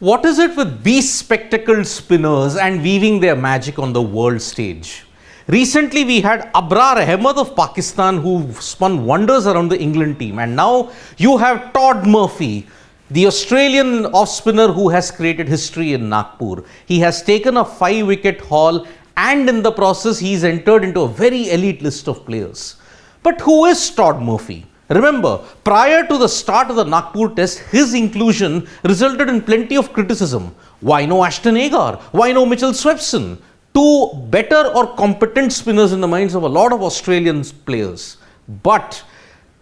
What is it with these spectacled spinners and weaving their magic on the world stage? Recently, we had Abrar Ahmed of Pakistan who spun wonders around the England team, and now you have Todd Murphy, the Australian off-spinner who has created history in Nagpur. He has taken a 5-wicket haul, and in the process, he's entered into a very elite list of players. But who is Todd Murphy? Remember, prior to the start of the Nagpur test, his inclusion resulted in plenty of criticism. Why no Ashton Agar? Why no Mitchell Swepson? Two better or competent spinners in the minds of a lot of Australian players. But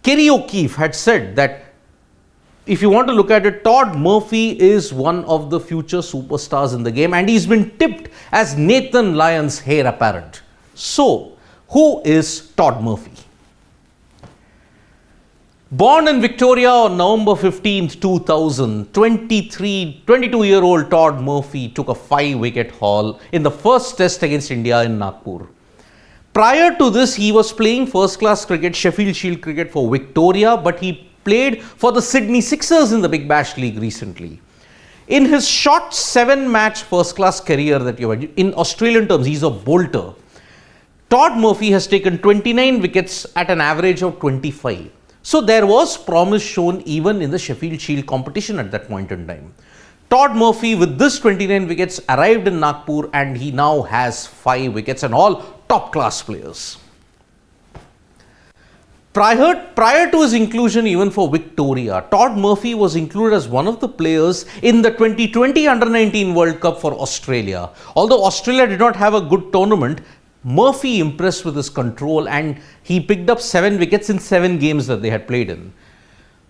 Kerry O'Keefe had said that if you want to look at it, Todd Murphy is one of the future superstars in the game, and he's been tipped as Nathan Lyon's heir apparent. So, who is Todd Murphy? Born in Victoria on November 15, 2000, 22-year-old Todd Murphy took a 5-wicket haul in the first test against India in Nagpur. Prior to this, he was playing first-class cricket, Sheffield Shield cricket for Victoria, but he played for the Sydney Sixers in the Big Bash League recently. In his short 7-match first-class career that you had, in Australian terms, he's a bolter. Todd Murphy has taken 29 wickets at an average of 25. So there was promise shown even in the Sheffield Shield competition at that point in time. Todd Murphy with this 29 wickets arrived in Nagpur, and he now has 5 wickets and all top class players. Prior to his inclusion even for Victoria, Todd Murphy was included as one of the players in the 2020 Under-19 World Cup for Australia. Although Australia did not have a good tournament, Murphy impressed with his control, and he picked up 7 wickets in 7 games that they had played in.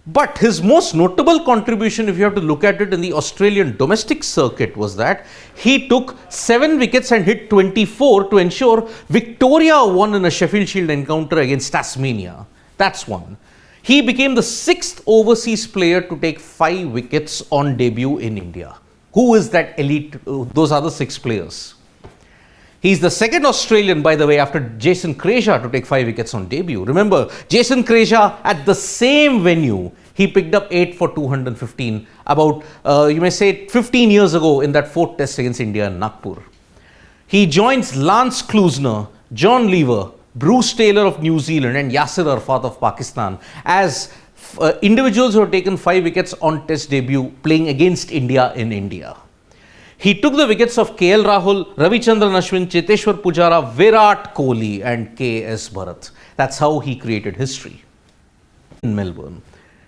But his most notable contribution, if you have to look at it in the Australian domestic circuit, was that he took 7 wickets and hit 24 to ensure Victoria won in a Sheffield Shield encounter against Tasmania. That's one. He became the 6th overseas player to take 5 wickets on debut in India. Who is that elite? Those are the 6 players. He's the 2nd Australian, by the way, after Jason Krejza to take 5 wickets on debut. Remember, Jason Krejza at the same venue, he picked up 8 for 215 about, you may say, 15 years ago in that 4th test against India in Nagpur. He joins Lance Klusener, John Lever, Bruce Taylor of New Zealand, and Yasir Arafat of Pakistan as individuals who have taken 5 wickets on test debut playing against India in India. He took the wickets of KL Rahul, Ravichandran Ashwin, Cheteshwar Pujara, Virat Kohli and KS Bharat. That's how he created history in Melbourne.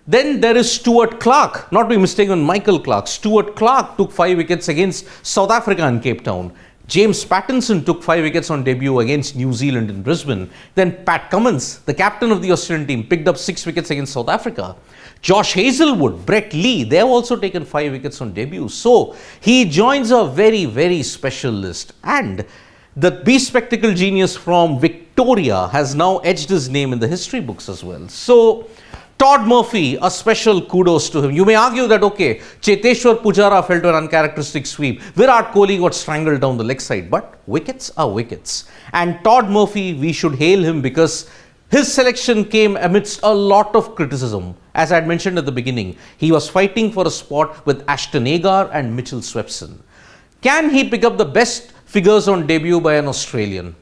Then there is Stuart Clark, not to be mistaken with Michael Clark. Stuart Clark took 5 wickets against South Africa in Cape Town. James Pattinson took 5 wickets on debut against New Zealand in Brisbane. Then Pat Cummins, the captain of the Australian team, picked up 6 wickets against South Africa. Josh Hazlewood, Brett Lee, they have also taken 5 wickets on debut. So he joins a very, very special list. And the bespectacled genius from Victoria has now etched his name in the history books as well. So Todd Murphy, a special kudos to him. You may argue that, okay, Cheteshwar Pujara fell to an uncharacteristic sweep. Virat Kohli got strangled down the leg side. But wickets are wickets. And Todd Murphy, we should hail him because his selection came amidst a lot of criticism. As I had mentioned at the beginning, he was fighting for a spot with Ashton Agar and Mitchell Swepson. Can he pick up the best figures on debut by an Australian?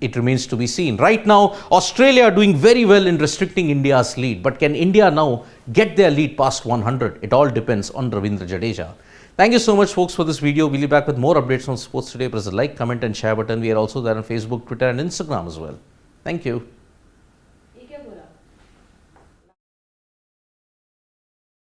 It remains to be seen. Right now, Australia are doing very well in restricting India's lead. But can India now get their lead past 100? It all depends on Ravindra Jadeja. Thank you so much, folks, for this video. We'll be back with more updates on sports today. Press the like, comment and share button. We are also there on Facebook, Twitter and Instagram as well. Thank you.